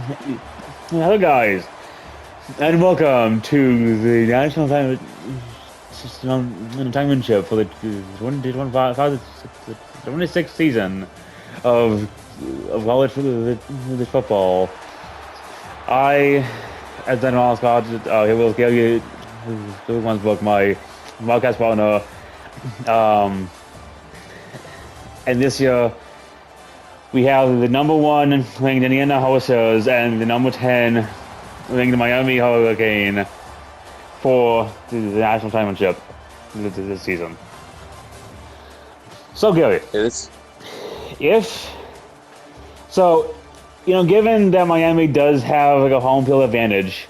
Hello, guys, and welcome to the National Championship for the 26th season of college football. I, as Dan Scott, here will give you one's book, my podcast partner, um, and this year. We have the number 1 ranked Indiana Hawkers and the number 10 ranked Miami Hurricane for the national championship this season. So, Gary, given that Miami does have a home field advantage,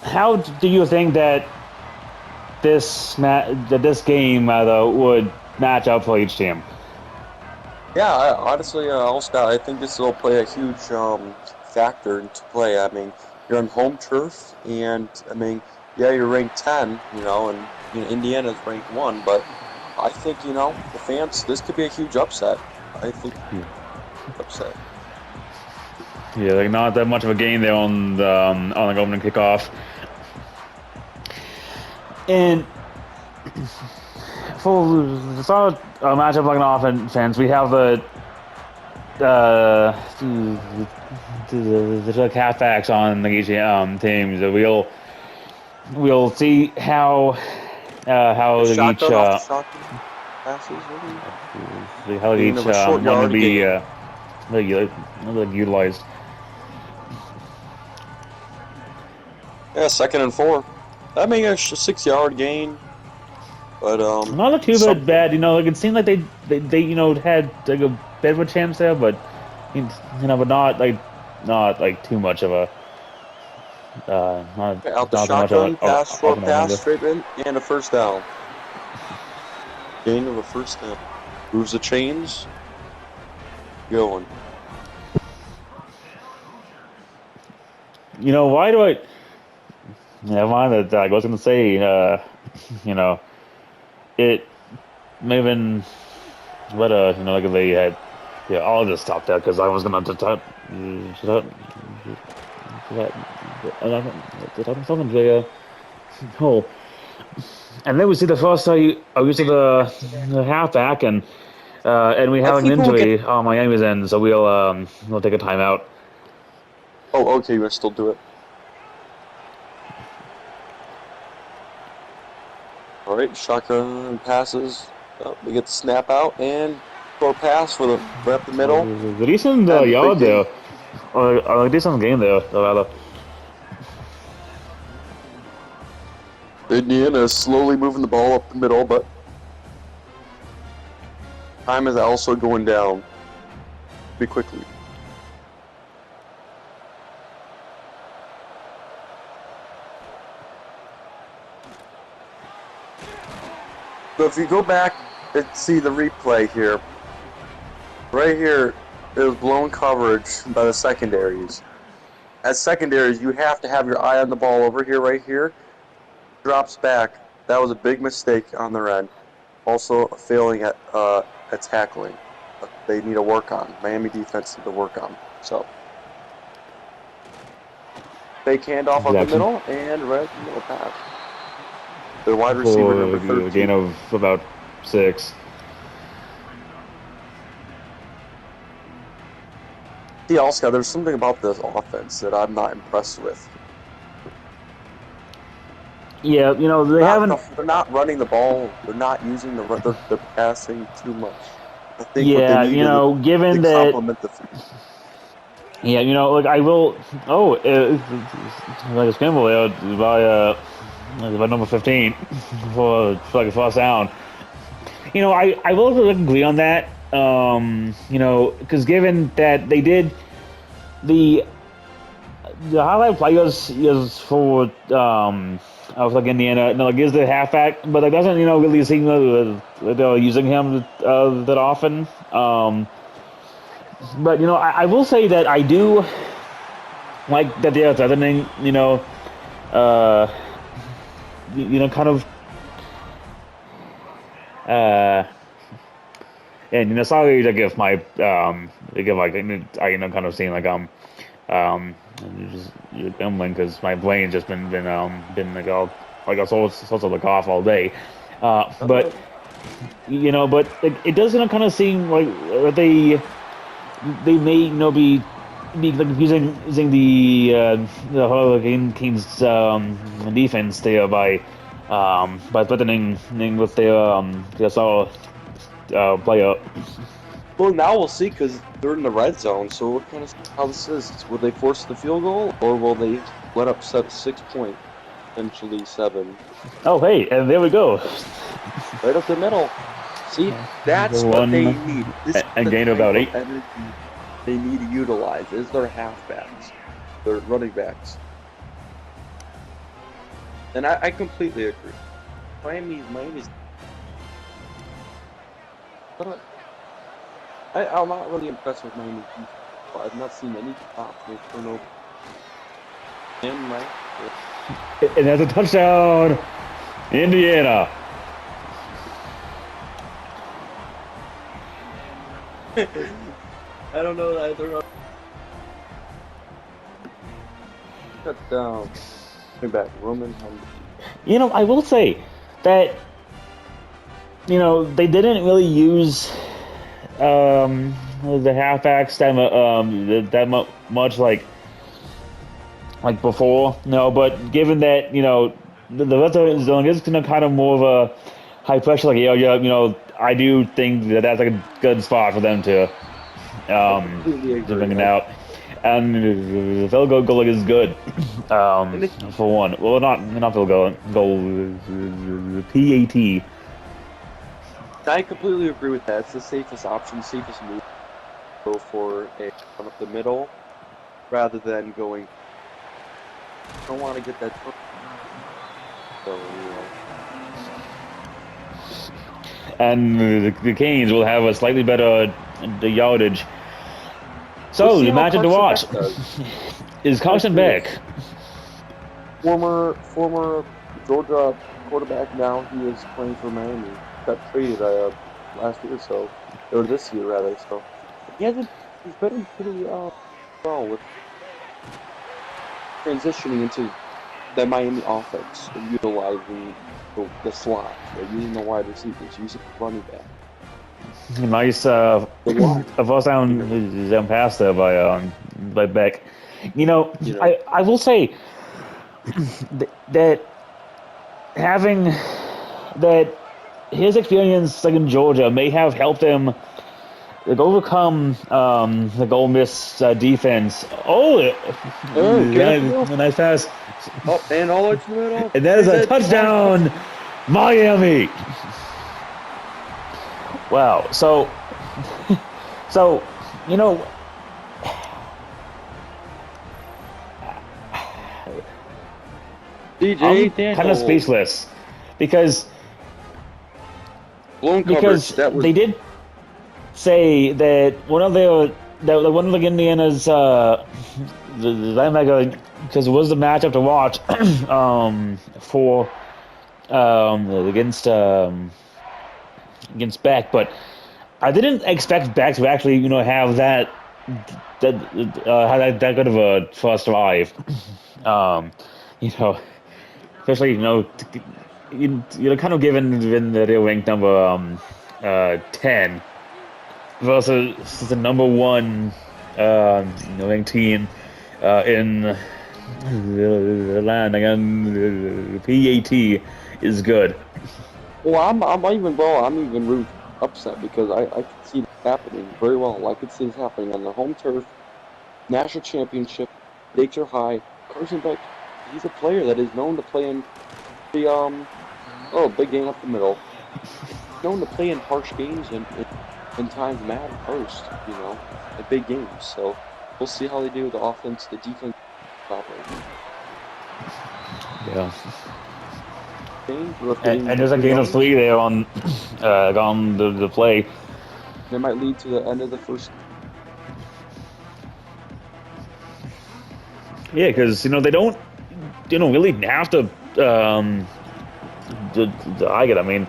how do you think that this game would match up for each team? Yeah, honestly, Scott, I think this will play a huge factor into play. I mean, you're on home turf, and I mean, yeah, you're ranked 10, and Indiana's ranked 1, but I think the fans, this could be a huge upset. I think upset. Yeah, like not that much of a game there on the opening kickoff, and for the start matchup like an offense, we have the halfbacks on each teams. We'll see how each one will be utilized. Yeah, 2nd and 4. That may a 6-yard gain. But not too bad, it seemed like they had like a bit of a chance there, but but not too much of a out the shotgun pass, short pass, straight in, and a first down. Gain of a first down. Moves the chains. Going. Why do I? Never mind that. I was going to say, it may have been better, like if they had. Yeah, I'll just stop that because I was going to talk. Oh, and then we see the first use of the halfback, and we have an injury on Miami's end, so we'll take a timeout. Oh, okay, you want to still do it. All right, shotgun passes. We get the snap out and throw pass for right up the middle. The decent yard there, or a decent game there, rather. Indiana is slowly moving the ball up the middle, but time is also going down pretty quickly. So if you go back and see the replay here, right here, it was blown coverage by the secondaries. As secondaries, you have to have your eye on the ball over here, right here. Drops back. That was a big mistake on their end. Also, failing at tackling. They need to work on. Miami defense need to work on. So, fake handoff up the middle and right middle pass. The wide receiver number 13. A gain of about 6. See, Oscar, there's something about this offense that I'm not impressed with. Yeah, They're not running the ball. They're not using they're passing too much. I think yeah, given that. Complement the. Yeah, like I will. Oh, like a scramble there by number 15 for like a first down. I will agree on that. Because given that they did the highlight players is for of like Indiana, is the halfback, but it doesn't really seem that they're using him that often. But I will say that I do like that they're threatening, kind of And sorry to give my to give like kind of seeing like just gambling because my brain's just been like all like all sorts of like off all day. But but it does kind of seem like they may be like using the Hurricane Kings defense there by threatening with their star player. Well, now we'll see because they're in the red zone. So what kind of how this is? Will they force the field goal or will they let up 6 points, potentially 7? Oh hey, and there we go. Right up the middle. See, that's what they need. This and gain about 8. Energy they need to utilize is their halfbacks, their running backs. And I completely agree. Miami's. I'm not really impressed with Miami. I've not seen any top turnover. And that's a touchdown, Indiana. I don't know that they're touchdown. Back Roman. I will say that they didn't really use the halfbacks that much like before. No, but given that the rest of the zone is kind of more of a high pressure. Like I do think that's like a good spot for them to bring it out. And the field goal is good for one. Well, not field goal. The PAT. I completely agree with that. It's the safest option, safest move. Go for a run up the middle rather than going. I don't want to get that. So, And the Canes will have a slightly better yardage. So the matchup to watch is Carson Beck, former Georgia quarterback. Now he is playing for Miami. Got traded last year or this year rather. So he's been pretty well with transitioning into the Miami offense and utilizing the slot, using the wide receivers, using the running back. Nice a first down pass there by Beck. I will say that having that his experience in Georgia may have helped him overcome the Ole Miss defense. Nice pass. Oh, and all the way to the middle. And that is a touchdown, Miami. Wow. So DJ I'm kind of speechless because they did say that one of Indiana's the linebacker, because it was the matchup to watch for against Beck, but I didn't expect Beck to actually have that good of a first drive. Especially kind of given that they're ranked number 10 versus the number 1 ranked team in the land. Again, the PAT is good. Well, I'm even really upset because I can see this happening very well. I could see this happening on the home turf, national championship, stakes are high. Carson Beck, he's a player that is known to play in the big game up the middle. Known to play in harsh games and times matter first, in big games. So we'll see how they do with the offense, the defense. Yeah. And there's a gain of 3 there on the play. That might lead to the end of the first. Yeah, because they don't really have to hike it. I mean,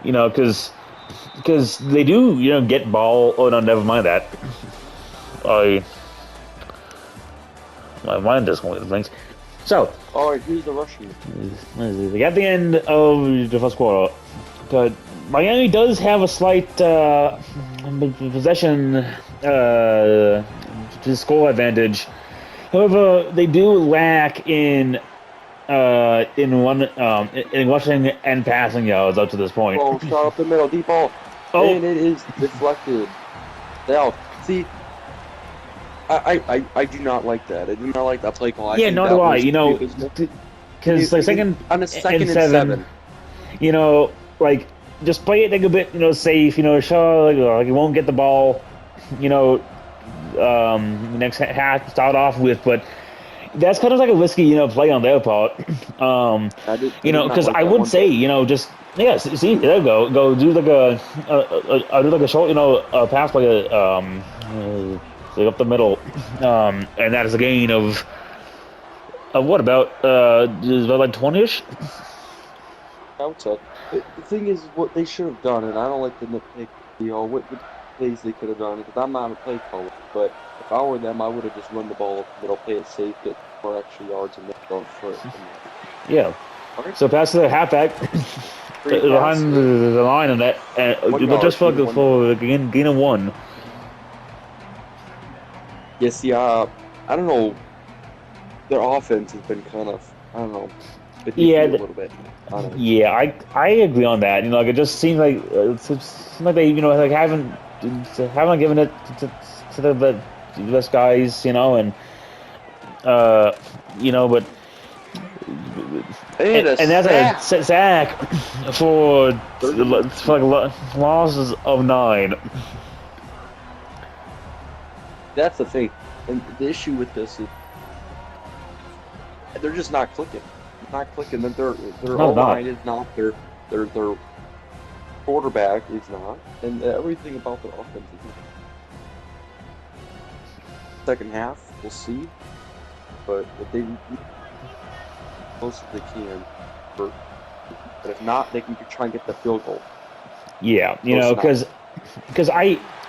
because because they do, get ball. Oh no, never mind that. My mind just went blanks. So, All right, here's the rushing. at the end of the first quarter, Miami does have a slight possession to score advantage. However, they do lack in rushing and passing yards up to this point. Oh, shot up the middle, deep ball, and it is deflected. Now, see, I do not like that. I do not like that play call. Yeah, nor do I. Because like second on a second and seven, just play it like a bit, safe. Sure, like you won't get the ball, next half to start off with, but that's kind of like a risky, play on their part. Because I would say, just see, there you go do like a short, pass like like up the middle, and that is a gain of what about like 20ish? I would say. The thing is, what they should have done, and I don't like the nitpick, what plays they could have done, because I'm not a play caller, but if I were them, I would have just run the ball up the middle, play it safe, get 4 extra yards, and then go for it. Yeah. Okay. So pass to the halfback behind the line, and that, but just for gain of 1. Yeah, see, I don't know. Their offense has been kind of, I don't know, a little bit. Yeah, I agree on that. It just seems like they like haven't given it to the best guys, and but and that's a sack for like losses of 9. That's the thing, and the issue with this is they're just not clicking. Not clicking. That their O-line is not. Their quarterback is not, and everything about their offense is not. Second half, we'll see. But if they most of they can, but if not, they can try and get the field goal. Yeah, because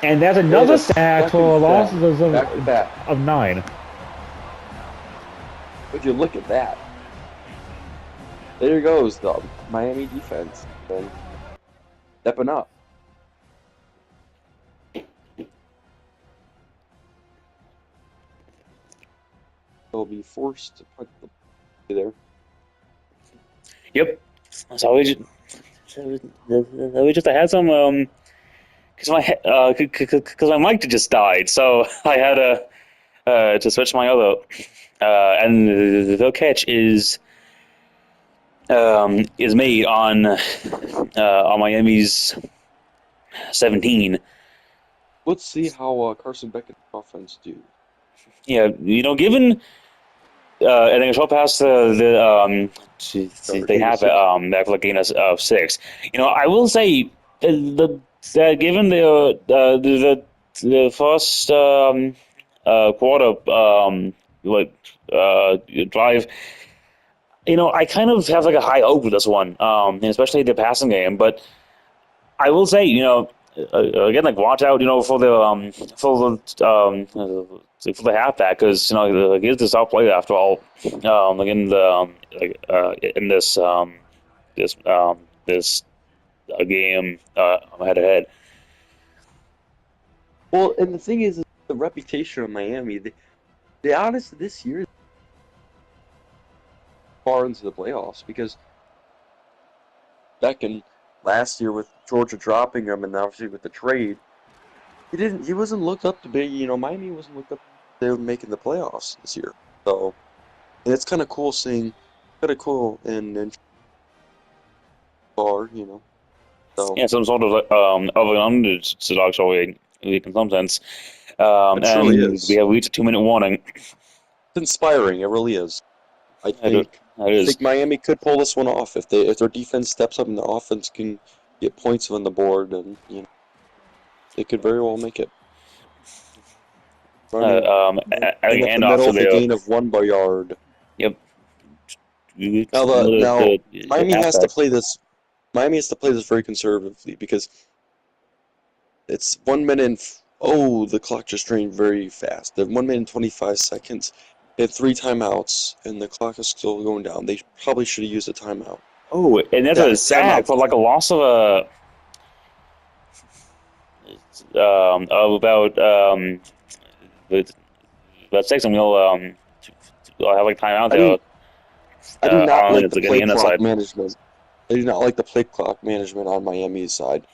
and that's another sack for a loss of 9. Would you look at that? There goes the Miami defense, then stepping up. They'll be forced to put the play there. Yep. So we just had some because my mic just died, so I had to switch my other. And the catch is made on Miami's 17. Let's see how Carson Beckett's offense do. Yeah, given I think a short pass they have that for a gain of 6. I will say given the first quarter drive, I kind of have like a high hope with this one, and especially the passing game. But I will say, again, like watch out, for the halfback, because he's the top player after all. In this game head to head. Well, and the thing is the reputation of Miami. They honestly this year far into the playoffs, because back in last year with Georgia dropping him, and obviously with the trade, he wasn't looked up to be. Miami wasn't looked up. They were making the playoffs this year, so and it's kind of cool seeing, and far, So yeah, some sort of an underdog story in some sense. It truly and is. We have reached a 2-minute warning. It's inspiring. It really is. I think Miami could pull this one off if their defense steps up and their offense can get points on the board, and they could very well make it. I think in the middle, the gain of 1 yard. Yep. Now Miami has to play this. Miami has to play this very conservatively, because It's 1 minute. Oh, the clock just drained very fast. The 1 minute and 25 seconds. They had 3 timeouts, and the clock is still going down. They probably should have used a timeout. Oh, and that's Yeah, a sack for like a loss of about 6, and we'll have like timeout I there. do. I do not On like it's the like on the play inner clock side. management. I do not like the play clock management on Miami's side.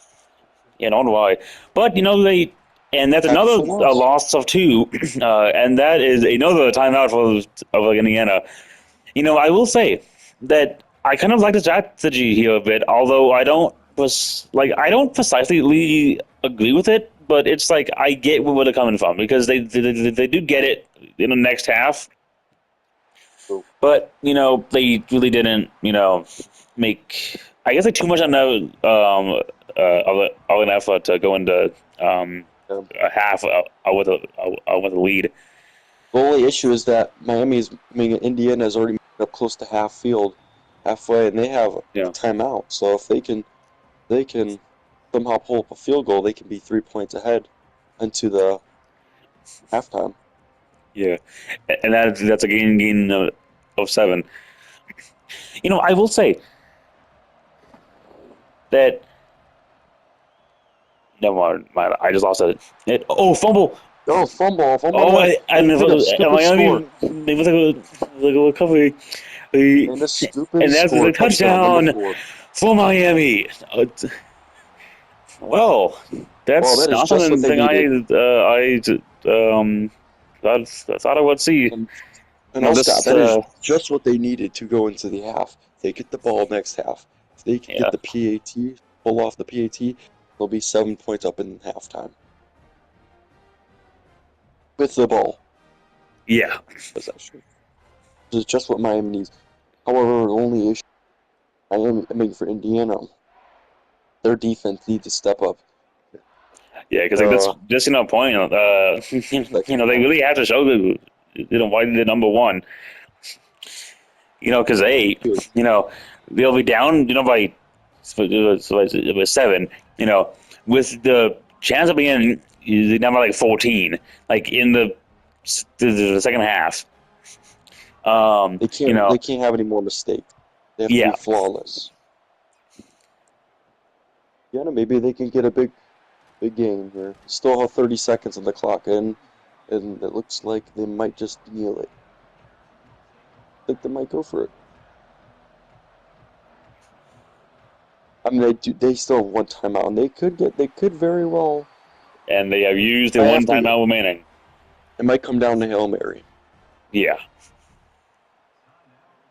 Yeah, don't know why. But and that's Tackle another for loss. loss of 2, and that is another timeout of like Indiana. I will say that I kind of like the strategy here a bit, although I don't precisely agree with it, but it's like I get where they're coming from because they do get it in the next half, So, but they really didn't make I guess like too much on the of an effort to go into a half with a lead. the only issue is that Indiana has already made up close to halfway, and they have a Yeah. timeout. So if they can somehow pull up a field goal, they can be 3 points ahead into the halftime. Yeah, and that's a gain of 7. I will say that. Never mind. I just lost it. Oh, fumble! Oh, fumble Oh, left. and They got a stupid score. Miami it was like a recovery, And a stupid and that's score, the touchdown number touchdown 4. for Miami. Well, Well, that's that is not just what they something needed. thought I would see. And, and I'll stop. This That is just what they needed to go into the half. They get the ball next half. If they can yeah get the PAT, pull off the PAT, they'll be 7 points up in halftime. With the ball yeah. possession. This is just what Miami needs. However, the only issue for Indiana, their defense needs to step up. Yeah, because like that's just point. Second They half. really have to show why they're number one. Because they'll be down, by 7. With the chance of being number like 14, like in the second half. They can't have any more mistakes. They have to be Yeah, flawless. Yeah, maybe they can get a big game here. Still have 30 seconds on the clock, and it looks like they might just kneel it. I think they might go for it. I mean, they still have one timeout, and they could very well. and they have used the I one have to. timeout remaining. It might come down to Hail Mary. Yeah,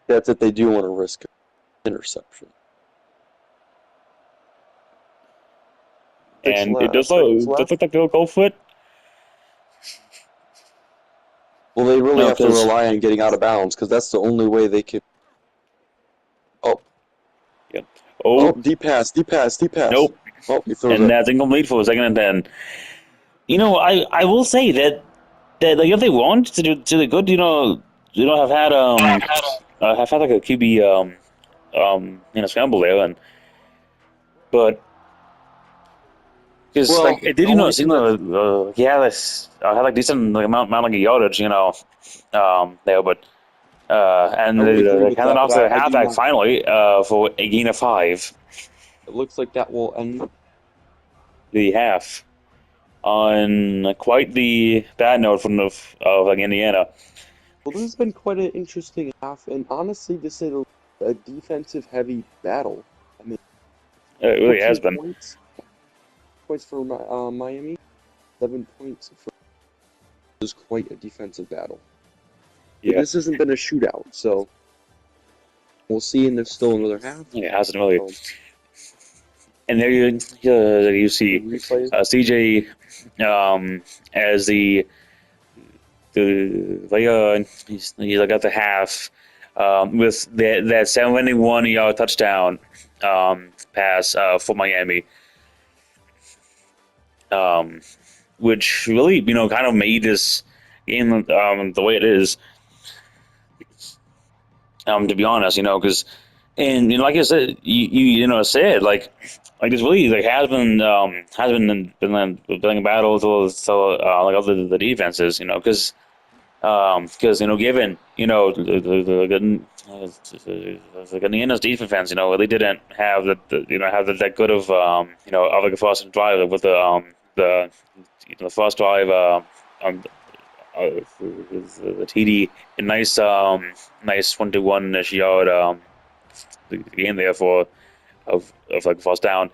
That's if they do want to risk interception. and it does Seconds look left. like they'll go for it. Well, they really No, have to because rely on getting out of bounds because that's the only way they can. Oh, yeah. oh, Oh, deep pass. nope. Oh, he throws And it. that's incomplete for a 2nd and 10. I will say that like if they want to the good, have had like a QB scramble there, but because Well, like it did the only seem thing that yeah, this had like decent like amount like yardage there, but and I would agree they with handed that, off but to the I do halfback not. finally for a gain of 5 It looks like that will end. the half on quite the bad note of like Indiana. Well, this has been quite an interesting half, and honestly, to say the a defensive heavy battle. I mean, It really has 14 been. points for Miami, 7 points for. This is quite a defensive battle. But Yeah. this hasn't been a shootout, so we'll see. And there's still another half. Yeah, it hasn't really. Um, And there you see replay. CJ as he's like at the half with that 71-yard touchdown pass for Miami, which really kind of made this game the way it is. To be honest, because And like I said, said like this really like has been a battle like other the defenses, because given the Indiana's defense, they didn't have that good of like a first drive with the first drive on the TD, a nice 1-1 yard the game there for of like first down,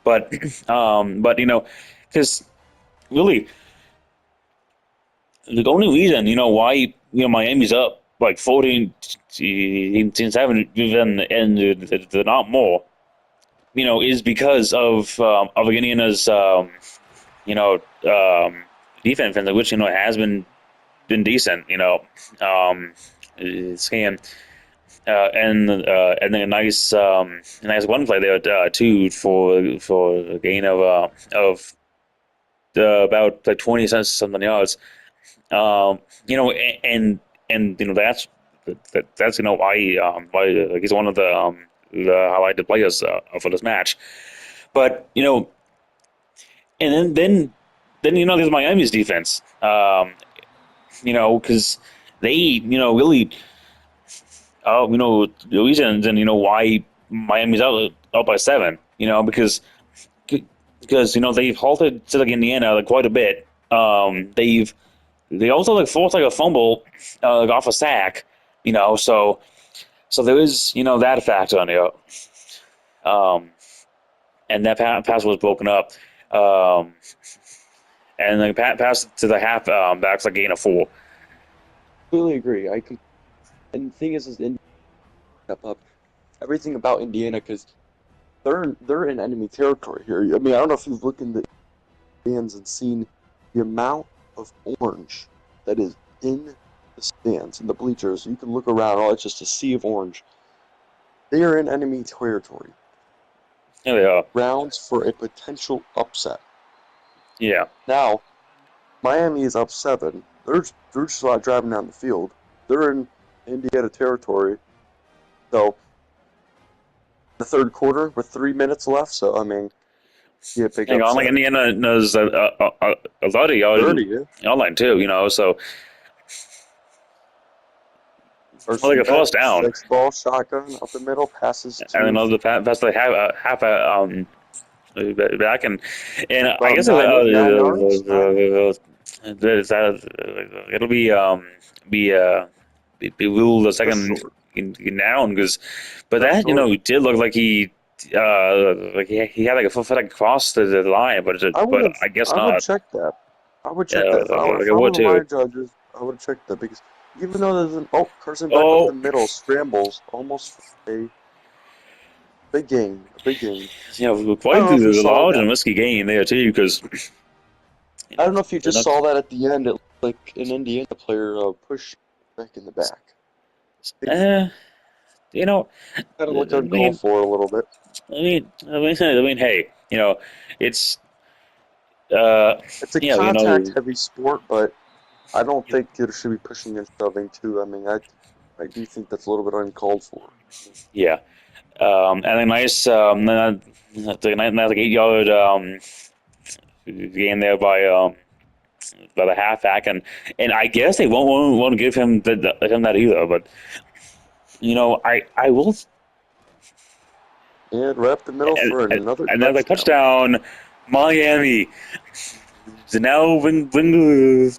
but but because really the only reason why Miami's up like 14-7 even and they're not more is because of Indiana's you know defense, which has been decent, scan and then a nice one play there too for a gain of about like 20 cents something yards. And that's why like, he's one of the highlighted players for this match. But and then there's Miami's defense. Because they really the reasons and why Miami's out by 7. Because they've halted to like Indiana like quite a bit. They also like forced like a fumble like off a sack, so there is that factor on it. Um, and that pass was broken up, um, and the pass to the half backs like gain of 4. Completely agree. And the thing is Indiana step up everything about Indiana because they're in enemy territory here. I mean, I don't know if you've looked in the stands and seen the amount of orange that is in the stands, in the bleachers. You can look around, it's just a sea of orange. They are in enemy territory. Yeah, they are. Rounds for a potential upset. Yeah. Now, Miami is up 7. They're just not driving down the field. They're in Indiana territory. So, the third quarter with 3 minutes left. So, I mean, yeah, big Hang on, like upset. Indiana knows a lot of y'all 30, yeah. online too, so First like and a 10, first down, 6 ball shotgun up the middle, passes and then to the pass like half back and I about guess 9 yards. 9. it'll be ruled a Just second short. in down because, but Just that short. did look like he had like a foot like across the line, but I guess I would not. check that. I would check Yeah, that. like If I I were would the too. line judges, I would check that because even though there's Carson back up the Oh, middle scrambles almost for a big gain, a big gain. I don't quite know if you the saw large that. and risky game there too because I don't know if you they're just not. saw that at the end. It looked like an Indiana player pushed back in the back. It Uh, you know, kind of I looked uncalled mean, for a little bit. hey, it's uh, It's a yeah, you know, contact-heavy sport, but I don't think it should be pushing and shoving too. I mean, I do think that's a little bit uncalled for. yeah, and a nice, like 8 yard gain there by the halfback, and I guess they won't give him him that either, but I will, And right up the middle for and, another and then like touchdown. touchdown, Miami. So now win the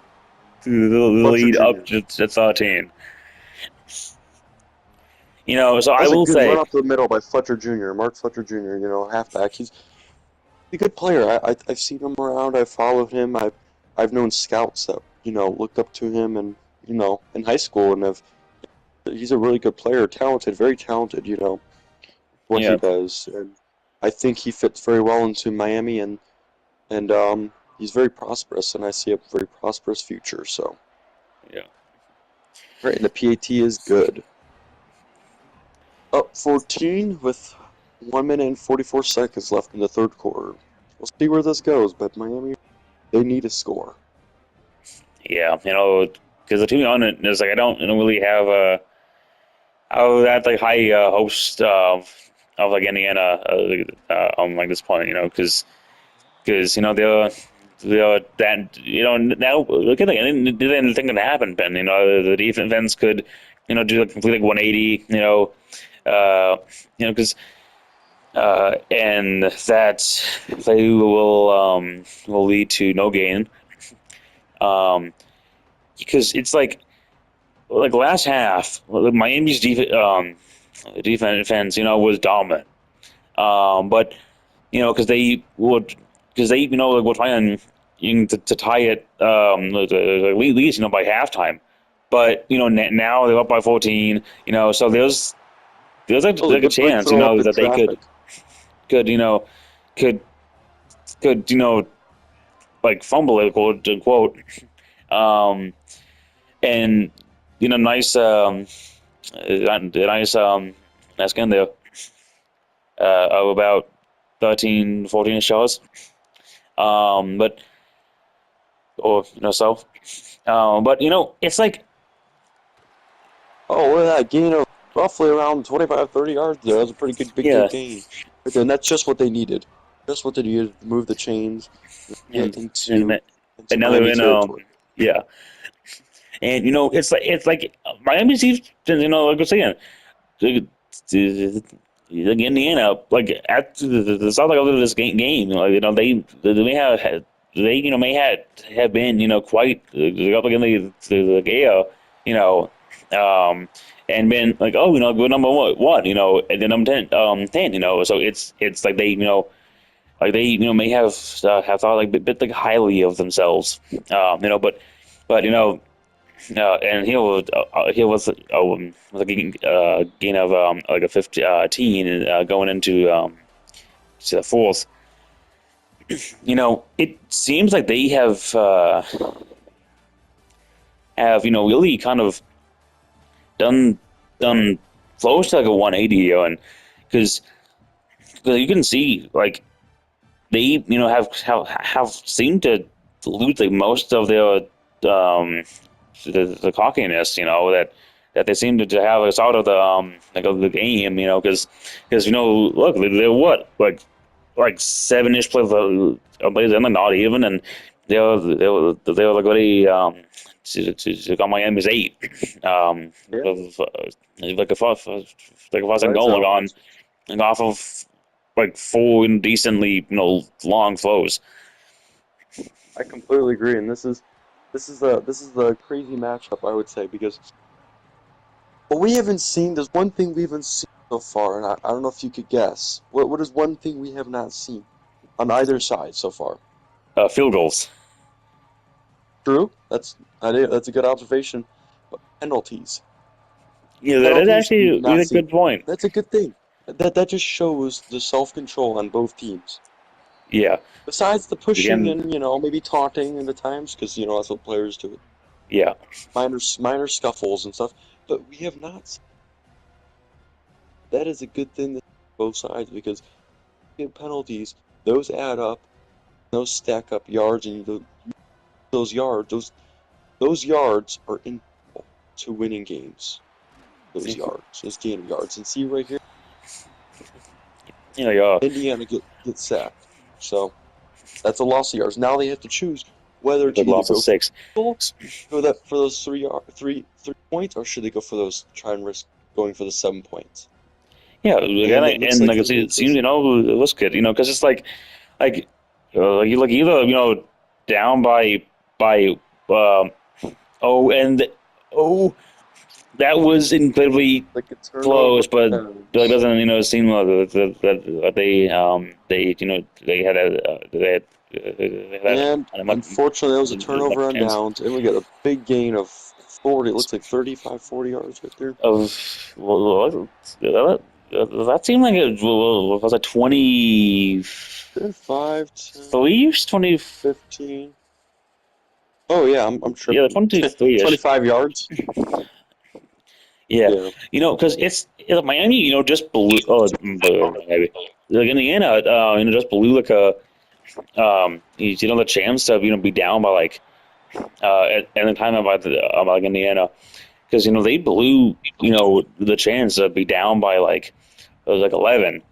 Fletcher lead up Jr. to 13. So That I was a will good say, run up the middle by Fletcher Jr., Mark Fletcher Jr., halfback. He's a good player. I've seen him around. I've followed him. I've known scouts that, looked up to him and, in high school and he's a really good player, talented, very talented, what he yeah, does. And I think he fits very well into Miami and he's very prosperous and I see a very prosperous future. So, yeah, right, and the PAT is good. Up 14 with 1 minute and 44 seconds left in the third quarter. We'll see where this goes, but Miami, they need a score. yeah. Because to be honest, it's like I don't really have a. I was at like high hopes of like Indiana on like this point, because they're that now look at it, didn't think it happened, Ben. The defense could do a complete like 180, because and that they will lead to no gain, um, because it's like last half, Miami's defense, was dominant. But because they like were trying to tie it at least by halftime. But now they're up by 14. So there's Oh, a like a good quick chance throw up in that they traffic. could could could like fumble it, quote unquote. Um, and nice nice nice game there of about 13, 14 shots. But or so. But it's like Oh, look at that gain of roughly around 25, 30 yards there. That was a pretty good, big, yeah, good gain. Right there. And that's just what they needed. Just what they needed to move the chains, get and into now they're Miami in territory. yeah, and it's like Miami Chiefs, like we're saying, like Indiana, like at the South like of this game, like they may they may have been quite up against the Gale, you know, um, and been like, oh, we're number one, and then number 10, so it's like they like they may have thought like bit like highly of themselves, but and he was a gain of like a 15 going into to the fourth. It seems like they have really kind of done done close to like a 180, and because you can see like they have seemed to lose like most of their the cockiness, that they seem to have us out of the like of the game, because look, they're what like 7-ish plays plays in, like not even, and they were like already to got Miami's 8, Yeah, of, like a first and right. goal So like off of like 4 decently long throws. I completely agree. And this is the crazy matchup, I would say, because what we haven't seen, there's one thing we haven't seen so far, and I don't know if you could guess. What is one thing we have not seen on either side so far? Field goals. True. That's a good observation. But penalties. Yeah, that is Penalties we actually do not a see. good point. That's a good thing. That just shows the self-control on both teams. Yeah. Besides the pushing Again, and maybe taunting in the times, because that's what players do. yeah. Minor scuffles and stuff. But we have not seen. That is a good thing that both sides, because in penalties, those add up, those stack up yards, and those yards, those yards are integral to winning games. Those gain of yards. And see right here, Yeah. Indiana gets sacked. So that's a loss of yards. Now they have to choose whether Like to either loss of go for 6. the goal, for those 3 points, or should they go for those, try and risk going for the 7 points. Yeah, And again, it looks and like like for the it seems Gators, it looks good, because it's like you like either down by um and oh, that was incredibly like a turnover close, but it downs. doesn't seem like that they they had And a much unfortunately, it was a turnover on chance downs, and we got a big gain of 40. It looks like 35, 40 yards right there. of that seemed like it was like 23 Then 5, 10, 20. 15. Oh, yeah, I'm Yeah, tripping. 23 ish. 25 yards? Yeah, Yeah. because Miami, just blew. Oh, maybe like Indiana, just blew like the chance to be down by like at the time about like Indiana. because they blew the chance to be down by like it was like 11,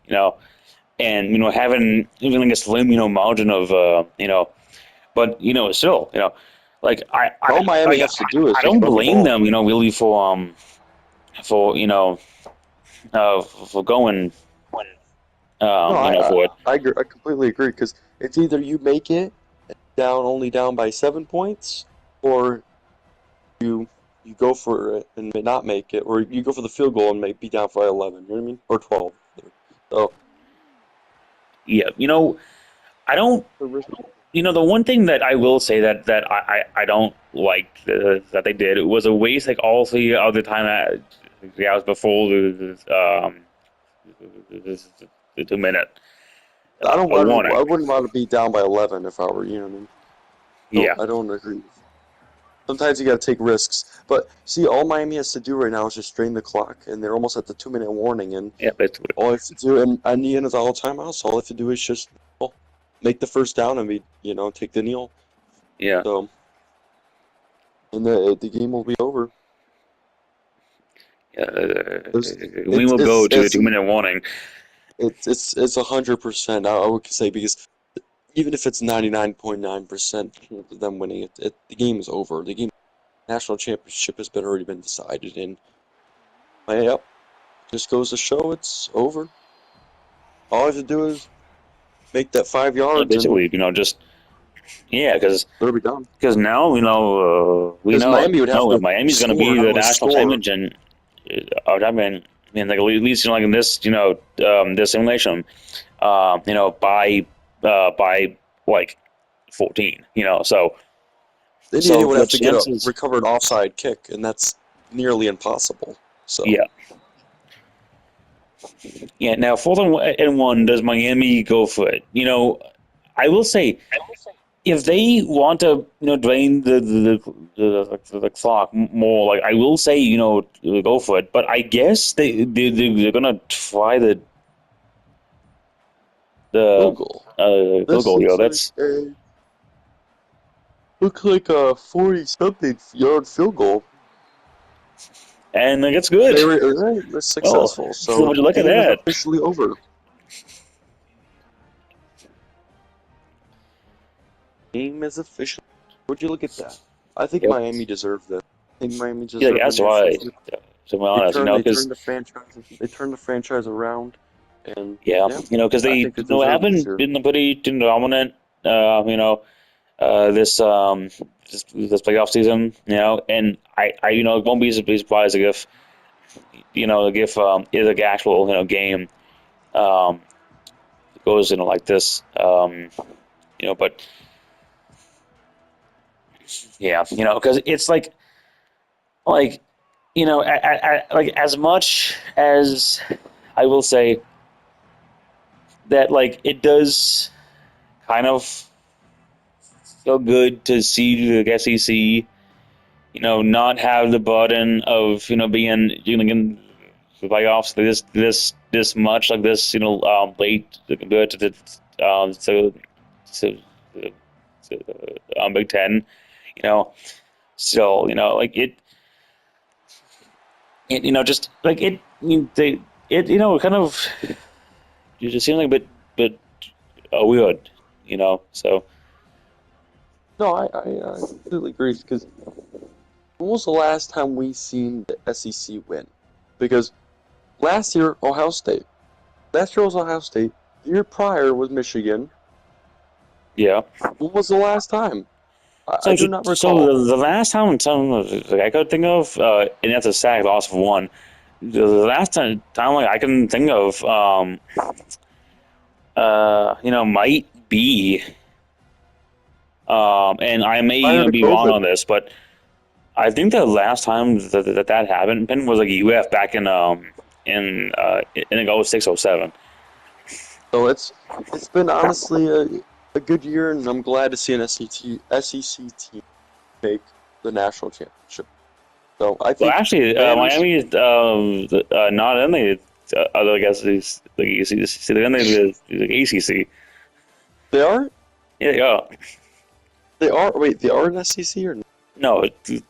and having even like a slim margin of but still like All Miami has to do is I just don't run the blame ball. them really for for going No, for it. I agree, I completely agree because it's either you make it only down by 7 points, or you you go for it and may not make it, or you go for the field goal and may be down by 11. You know what I mean? Or 12. So Yeah, I don't. the risk. The one thing that I will say that I don't like that they did, it was a waste like all the other time the hours before the 2 minute I don't. warning. I wouldn't want to be down by 11 if I were you. Know what I mean? Yeah, I don't agree. Sometimes you got to take risks. But see, all Miami has to do right now is just drain the clock, and they're almost at the 2 minute warning. And yeah, basically. all I have to do, and on the end of all timeouts, all I have to do is just make the first down and take the kneel. Yeah, So, and the game will be over. There's, we will go to the 2 minute warning. it's 100%. I would say because even if it's 99.9% of them winning the game is over. The game national championship has been already been decided, and yep, just goes to show it's over. All I have to do is make that 5 yards, and Basically, just because it'll be done. now we Because know Miami would have to Miami's going to score, be not the only national score. champion. I mean, like at least like in this this simulation, by like 14, so Indiana would the have to get a chances, recovered offside kick, and that's nearly impossible. So yeah, yeah. Now 4th and 1, does Miami go for it? I will say if they want to drain the clock more, like I will say go for it, but I guess they're gonna try the field goal. field This goal. looks like a 40-something yard field goal. And like it's good. They're Oh, successful, so so would you the look at game is that? officially over. Game is officially. Would you look at that? I think Yep. Miami deserved this. I think Miami Yeah, like, deserved the that's why. national championship. To be honest, They because turned the franchise. They turned the franchise around, and yeah, yeah, because I they think they deserved this haven't year. been pretty dominant. This this playoff season. And I won't be surprised if if is a actual game um goes like this but yeah because it's like like as much as I will say that like it does kind of feel good to see the SEC not have the burden of being in the playoffs this much like this late compared to the Big Ten so like it just like it they it kind of it just seems like a bit weird so No, I completely agree. Because when was the last time we seen the SEC win? Because last year Ohio State. Last year was Ohio State. The year prior was Michigan. yeah. When was the last time? I So, do not so recall. the last time I could think of, and that's a sack loss of one. The last time like I can think of, might be, and I may Prior to be wrong COVID. on this, but I think the last time that happened was like UF back in like 06, 07. So it's been honestly a good year, and I'm glad to see an SEC team make the national championship. So I Well, think actually, Miami's Miami is not in the other, I guess, the ACC. They're in the ACC. they are Yeah, yeah. they are wait they are an SEC or no? No, the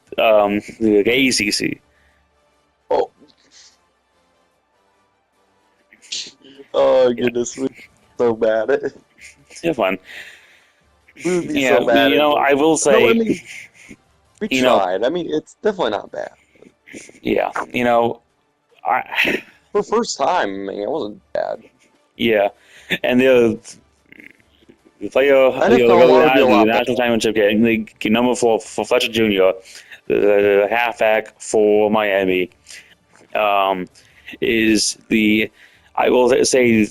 ACC. Oh goodness, we're so bad at it. Yeah, fun. We would be Yeah, so bad at it. I will No, I say, mean, we you know, tried. I mean, it's definitely not bad. yeah, I, For first time, I mean, it wasn't bad. yeah, and the player, NFL allowed to be a the lot better. national championship game, the number for Fletcher Jr., the halfback for Miami, is I will say, say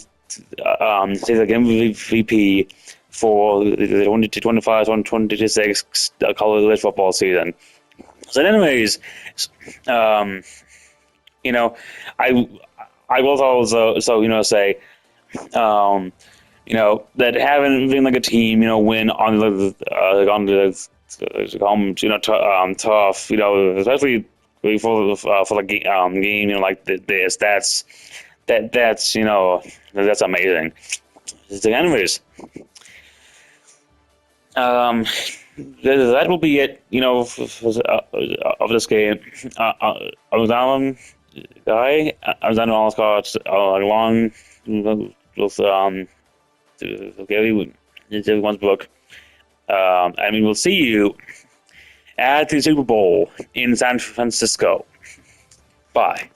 the MVP for the 2025 2026 college football season. So, anyways, um, you know, I I will also say, um, that having been like a team, win on the home, tough, especially for the game, like this, that's amazing. So anyways, um, that will be it, of this game. I was on guy. I was on all cards along with Gary, everyone's book. And we will see you at the Super Bowl in San Francisco. Bye.